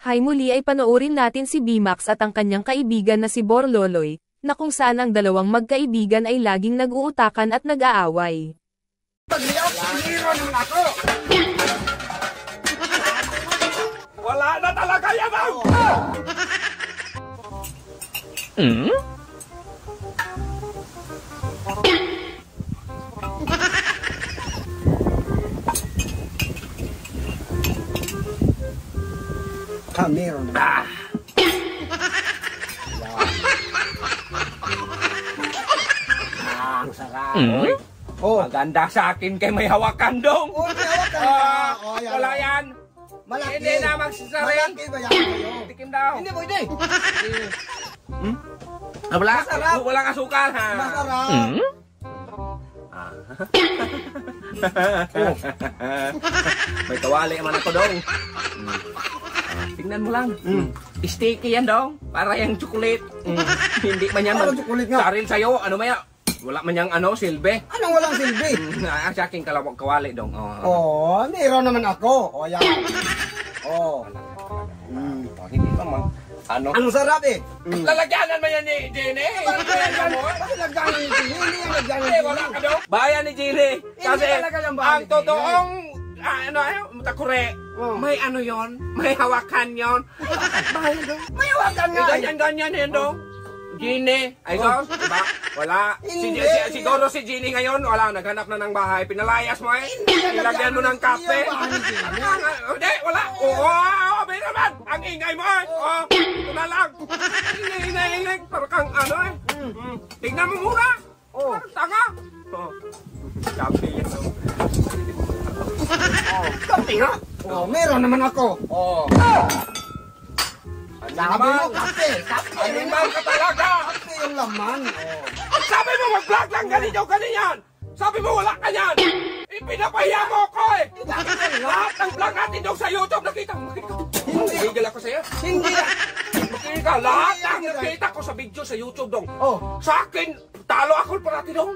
Hay muli ay panoorin natin si Bimax at ang kanyang kaibigan na si Borloloy, na kung saan ang dalawang magkaibigan ay laging nag-uutakan at nag-aaway. Wala na talaga yan! Meron na. Ang sarap. Oy, Oh, maganda sa akin kay may hawakan dong. oh, may hawakan ka. Oh, yan. Wala yan. Malaki. Hindi na magsasaril. Malaki ba yan kayo? Tikim daw. Hindi pwede. Wala, Masarap. walang asukal ha. Masarap. May kawali man ako dong. Tingnan mo lang. Sticky yan dong. Para yung chocolate. Hindi man yan. Parang chocolate nga. Saril sa'yo. Ano maya? Wala man yung silbe. Anong walang silbi? Sa aking kawali dong. Oh, meron naman ako. Oh, yan. Oh. Hindi naman. Ano? Ang sarap eh. Lalagyanan mo yan ni Jenny. Bakit nagganon yung sili? Hindi yan nagganon yung Wala sili. ka dong. Bayan ni Jenny. Kasi talaga yung bayan ang ni totoong takure. May ano yon, may hawakan yon. Bayan dong. May hawakan nga. Ganyan yan dong. Jenny, ay sos, diba? Wala. Hindi. Siguro si Jenny ngayon, wala, naghanap na ng bahay. Pinalayas mo eh. Nilagyan mo ng kape. Hindi, wala. Oo, may naman. Ang ingay mo eh. Oh, ito na lang. Ingay. Parang kang ano eh. Tignan mo muna. Parang tanga. Kape yan. Kape nga. Oh, meron naman ako. Oh. Sabi mo kape. Kape. Animal ka talaga. Kape yung laman. Oh. Sabi mo mag-vlog lang ganyan. Sabi mo wala ka yan. Ipinapahiya mo ako eh. Lahat ng vlog natin daw sa YouTube nakita mo. Hindi. Bigil ako sa'yo. Hindi na. Makikita, lahat ng nakita ko sa video sa YouTube dong. Oh. Sa akin, talo ako parati dong.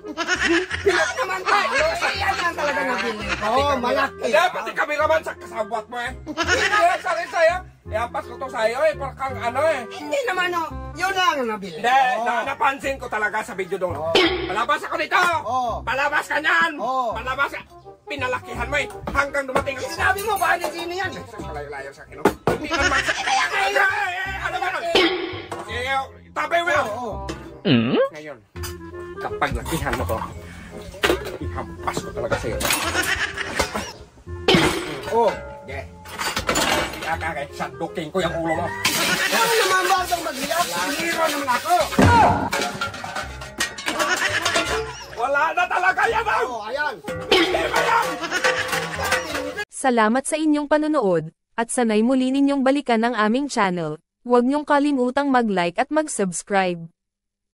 Pinaka naman tayo. Yan lang talaga nabili. Oh, malaki. Hindi, pati kameraman sa kasabwat mo eh. Hindi, sorry sa'yo. Iampas ko to sa'yo eh, parang kang ano eh. Hindi naman oh. Yun lang ang nabili. Hindi, napansin ko talaga sa video dong. Palabas ako dito. Palabas ka niyan. Palabas ka. Pinalakihan mo eh. Hanggang dumating ako. Sinabi mo, baka di sino yan? Layo-layo sa akin, no? Hindi naman sa... Ano ba? Sige, tabi mo yan. Ngayon, kapag lakihan mo to, ihampas ko talaga sa'yo. Yeah. Kaya sandukin ko yung ulo mo. Ano naman ba itong mag-iyak? Hero naman ako. Wala na talaga yan, bang! Oh, ayan. Hindi ba yan? Salamat sa inyong panonood, at sanay muli ninyong balikan ang aming channel. Huwag niyong kalimutang mag-like at mag-subscribe.